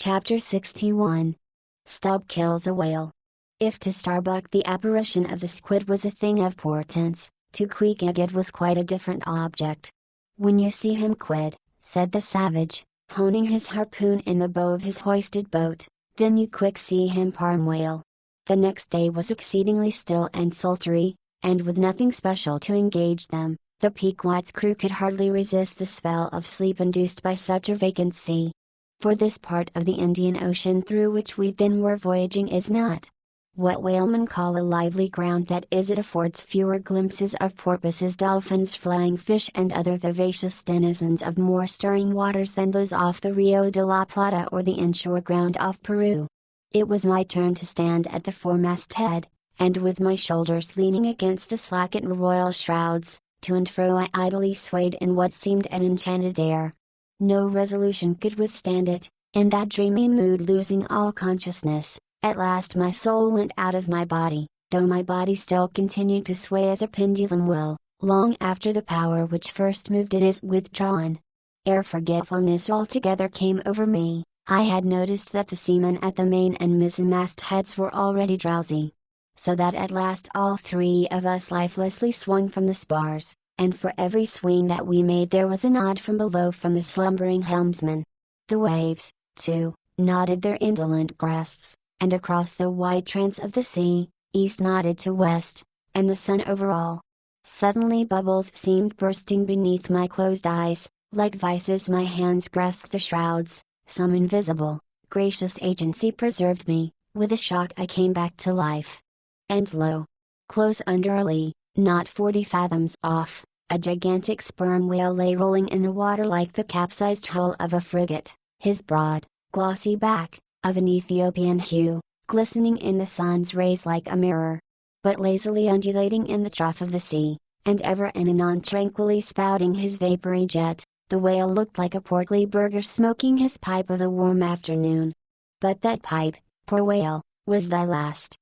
Chapter 61. Stubb kills a whale. If to Starbuck the apparition of the squid was a thing of portents, to Queequeg it was quite a different object. "When you see him quid," said the savage, honing his harpoon in the bow of his hoisted boat, "then you quick see him parm whale." The next day was exceedingly still and sultry, and with nothing special to engage them, the Pequod's crew could hardly resist the spell of sleep induced by such a vacant sea. For this part of the Indian Ocean through which we then were voyaging is not what whalemen call a lively ground, that is, it affords fewer glimpses of porpoises, dolphins, flying fish and other vivacious denizens of more stirring waters than those off the Rio de la Plata or the inshore ground off Peru. It was my turn to stand at the foremast head, and with my shoulders leaning against the slackened royal shrouds, to and fro I idly swayed in what seemed an enchanted air. No resolution could withstand it. In that dreamy mood, losing all consciousness, at last my soul went out of my body, though my body still continued to sway as a pendulum will, long after the power which first moved it is withdrawn. Ere forgetfulness altogether came over me, I had noticed that the seamen at the main and mizzenmast heads were already drowsy. So that at last all three of us lifelessly swung from the spars, and for every swing that we made there was a nod from below from the slumbering helmsman. The waves, too, nodded their indolent breasts, and across the wide trance of the sea, east nodded to west, and the sun over all. Suddenly bubbles seemed bursting beneath my closed eyes, like vices my hands grasped the shrouds, some invisible, gracious agency preserved me. With a shock I came back to life. And lo! Close under a lee, not 40 fathoms off, a gigantic sperm whale lay rolling in the water like the capsized hull of a frigate, his broad, glossy back, of an Ethiopian hue, glistening in the sun's rays like a mirror. But lazily undulating in the trough of the sea, and ever and anon tranquilly spouting his vapory jet, the whale looked like a portly burgher smoking his pipe of a warm afternoon. But that pipe, poor whale, was thy last.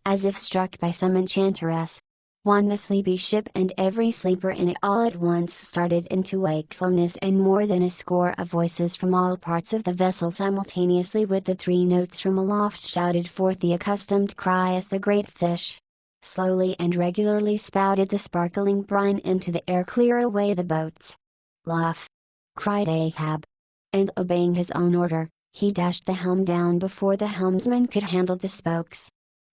As if struck by some enchantress, won the sleepy ship, and every sleeper in it all at once started into wakefulness, and more than a score of voices from all parts of the vessel simultaneously with the 3 notes from aloft shouted forth the accustomed cry as the great fish slowly and regularly spouted the sparkling brine into the air. "Clear away the boats!" "Luff!" cried Ahab. And obeying his own order, he dashed the helm down before the helmsman could handle the spokes.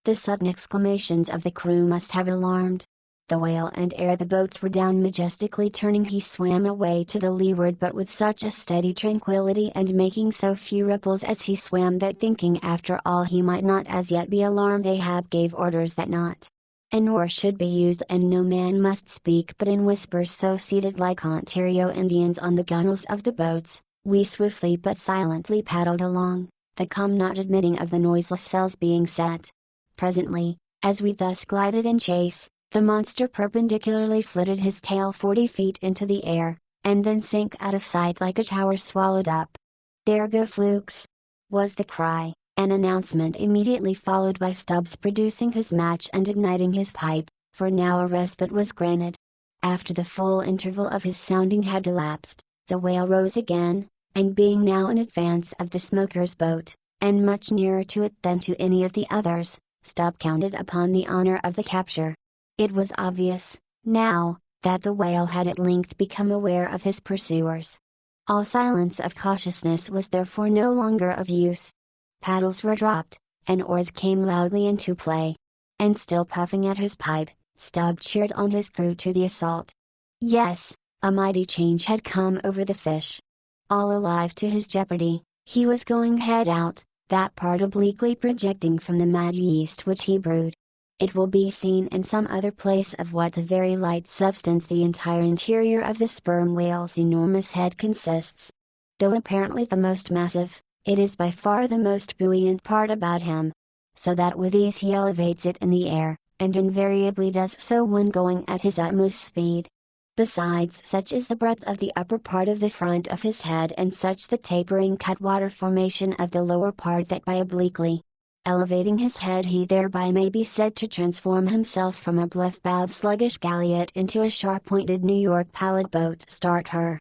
The sudden exclamations of the crew must have alarmed the whale, and ere the boats were down majestically turning he swam away to the leeward, but with such a steady tranquility and making so few ripples as he swam that, thinking after all he might not as yet be alarmed, Ahab gave orders that not an oar should be used and no man must speak but in whispers. So seated like Ontario Indians on the gunwales of the boats, we swiftly but silently paddled along, the calm not admitting of the noiseless sails being set. Presently, as we thus glided in chase, the monster perpendicularly flitted his tail 40 feet into the air, and then sank out of sight like a tower swallowed up. "There go flukes!" was the cry, an announcement immediately followed by Stubbs producing his match and igniting his pipe, for now a respite was granted. After the full interval of his sounding had elapsed, the whale rose again, and being now in advance of the smoker's boat, and much nearer to it than to any of the others, Stubb counted upon the honor of the capture. It was obvious, now, that the whale had at length become aware of his pursuers. All silence of cautiousness was therefore no longer of use. Paddles were dropped, and oars came loudly into play. And still puffing at his pipe, Stubb cheered on his crew to the assault. Yes, a mighty change had come over the fish. All alive to his jeopardy, he was going head out, that part obliquely projecting from the mad yeast which he brewed. It will be seen in some other place of what a very light substance the entire interior of the sperm whale's enormous head consists. Though apparently the most massive, it is by far the most buoyant part about him. So that with ease he elevates it in the air, and invariably does so when going at his utmost speed. Besides, such is the breadth of the upper part of the front of his head, and such the tapering cutwater formation of the lower part, that by obliquely elevating his head he thereby may be said to transform himself from a bluff-bowed sluggish galliot into a sharp-pointed New York pilot boat. Start her,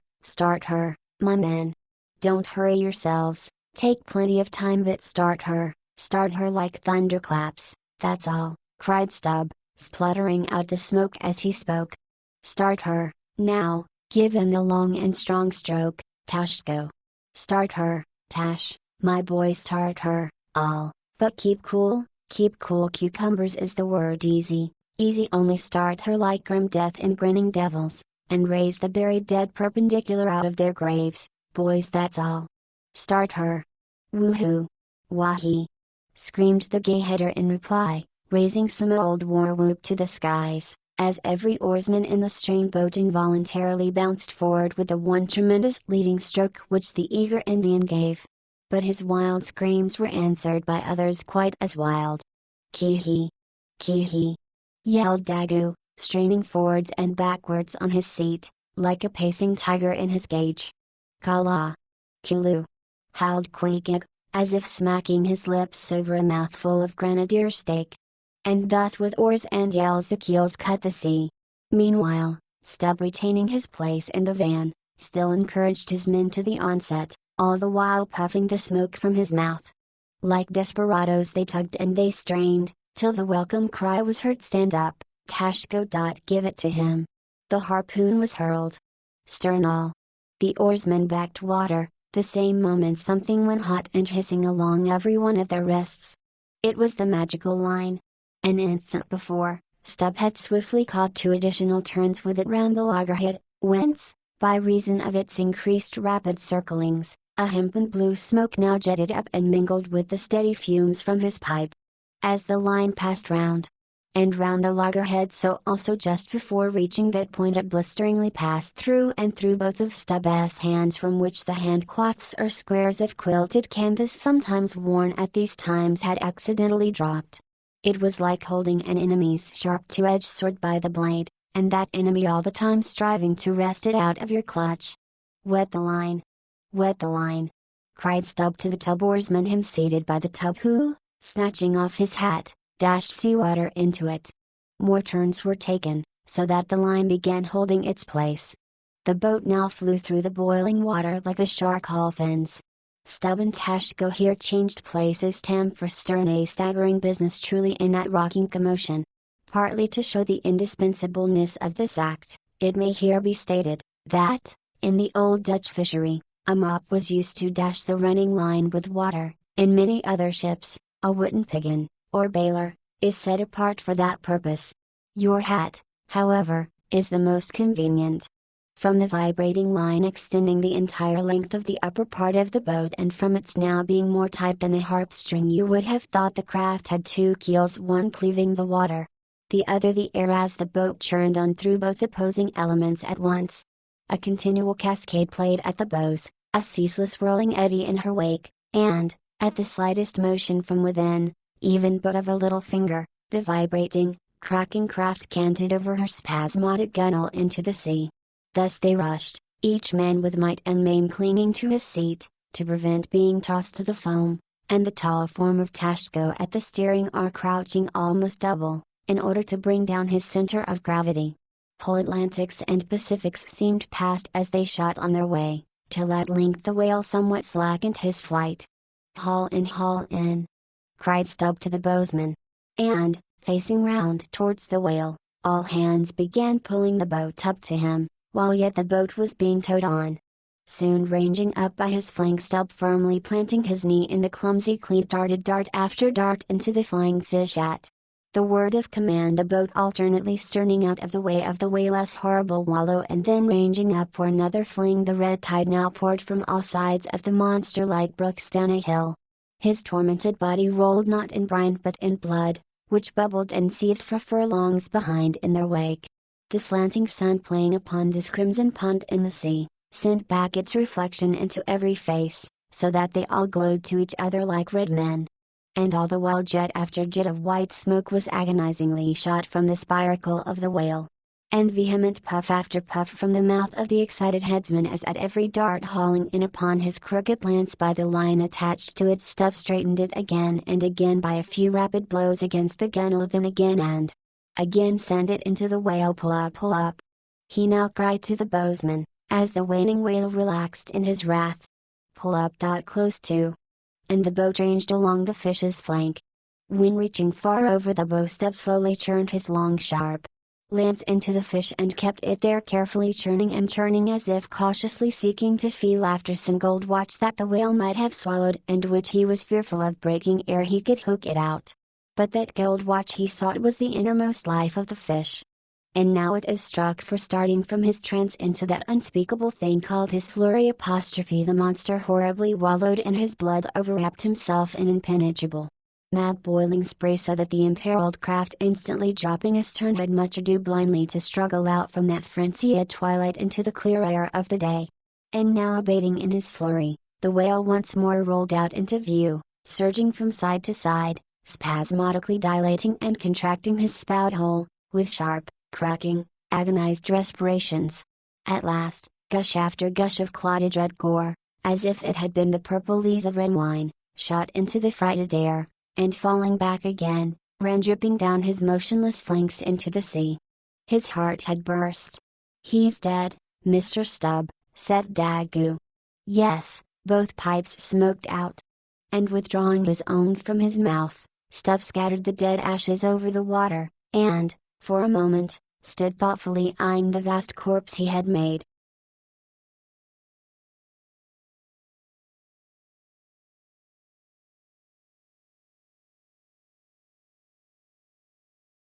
my men! Don't hurry yourselves, Take plenty of time but start her like thunderclaps, that's all, cried Stubb, spluttering out the smoke as he spoke. Start her, now, give him the long and strong stroke, Tashko. Start her, Tash, my boy, start her, all, but keep cool, cucumbers is the word, easy only start her like grim death and grinning devils, and raise the buried dead perpendicular out of their graves, boys, that's all. Start her. Woohoo! Wahi! Screamed the gay-header in reply, raising some old war whoop to the skies, as every oarsman in the strained boat involuntarily bounced forward with the one tremendous leading stroke which the eager Indian gave. But his wild screams were answered by others quite as wild. Ki-hee! Ki-hee! Yelled Daggoo, straining forwards and backwards on his seat, like a pacing tiger in his cage. Kala! Kilu! Howled Queequeg, as if smacking his lips over a mouthful of grenadier steak. And thus with oars and yells the keels cut the sea. Meanwhile, Stubb, retaining his place in the van, still encouraged his men to the onset, all the while puffing the smoke from his mouth. Like desperadoes they tugged and they strained, till the welcome cry was heard, stand up, Tashko. Give it to him. The harpoon was hurled. Stern all. The oarsmen backed water, the same moment something went hot and hissing along every one of their wrists. It was the magical line. An instant before, Stubb had swiftly caught 2 additional turns with it round the loggerhead, whence, by reason of its increased rapid circlings, a hempen blue smoke now jetted up and mingled with the steady fumes from his pipe. As the line passed round and round the loggerhead, so also just before reaching that point it blisteringly passed through and through both of Stubb's hands, from which the handcloths or squares of quilted canvas sometimes worn at these times had accidentally dropped. It was like holding an enemy's sharp 2-edged sword by the blade, and that enemy all the time striving to wrest it out of your clutch. Wet the line! Wet the line! Cried Stubb to the tub oarsman him seated by the tub, who, snatching off his hat, dashed seawater into it. More turns were taken, so that the line began holding its place. The boat now flew through the boiling water like a shark haul fins. Stubb and Tashko here changed places, stem for stern, a staggering business truly in that rocking commotion. Partly to show the indispensableness of this act, it may here be stated, that, in the old Dutch fishery, a mop was used to dash the running line with water. In many other ships, a wooden piggin, or bailer, is set apart for that purpose. Your hat, however, is the most convenient. From the vibrating line extending the entire length of the upper part of the boat, and from its now being more tight than a harp string, you would have thought the craft had 2 keels, one cleaving the water, the other the air, as the boat churned on through both opposing elements at once. A continual cascade played at the bows, a ceaseless whirling eddy in her wake, and, at the slightest motion from within, even but of a little finger, the vibrating, cracking craft canted over her spasmodic gunwale into the sea. Thus they rushed, each man with might and main clinging to his seat, to prevent being tossed to the foam, and the tall form of Tashko at the steering oar crouching almost double, in order to bring down his center of gravity. Whole Atlantics and Pacifics seemed past as they shot on their way, till at length the whale somewhat slackened his flight. Haul in, cried Stubb to the bowsman. And, facing round towards the whale, all hands began pulling the boat up to him, while yet the boat was being towed on. Soon ranging up by his flank, Stubb firmly planting his knee in the clumsy cleat, darted dart after dart into the flying fish at the word of command, the boat alternately sterning out of the way of the whale's horrible wallow, and then ranging up for another fling. The red tide now poured from all sides of the monster like brooks down a hill. His tormented body rolled not in brine but in blood, which bubbled and seethed for furlongs behind in their wake. The slanting sun playing upon this crimson pond in the sea, sent back its reflection into every face, so that they all glowed to each other like red men. And all the while jet after jet of white smoke was agonizingly shot from the spiracle of the whale. And vehement puff after puff from the mouth of the excited headsman, as at every dart hauling in upon his crooked lance by the line attached to it, Stubb straightened it again and again by a few rapid blows against the gunwale, then again and again sent it into the whale. Pull up. He now cried to the bowsman, as the waning whale relaxed in his wrath. Pull up. Close to. and the boat ranged along the fish's flank. When reaching far over the bow, Stubb slowly churned his long sharp lance into the fish and kept it there, carefully churning and churning, as if cautiously seeking to feel after some gold watch that the whale might have swallowed and which he was fearful of breaking ere he could hook it out. But that gold watch he sought was the innermost life of the fish. And now it is struck for starting from his trance into that unspeakable thing called his flurry apostrophe. The monster horribly wallowed and his blood overwrapped himself in impenetrable mad boiling spray, so that the imperiled craft, instantly dropping astern, had much ado blindly to struggle out from that frenzied twilight into the clear air of the day. And now, abating in his flurry, the whale once more rolled out into view, surging from side to side, spasmodically dilating and contracting his spout hole, with sharp, cracking, agonized respirations. At last, gush after gush of clotted red gore, as if it had been the purple lees of red wine, shot into the frighted air, and falling back again, ran dripping down his motionless flanks into the sea. His heart had burst. "He's dead, Mr. Stubb," said Daggoo. Yes, both pipes smoked out. And withdrawing his own from his mouth, Stubb scattered the dead ashes over the water, and, for a moment, stood thoughtfully eyeing the vast corpse he had made.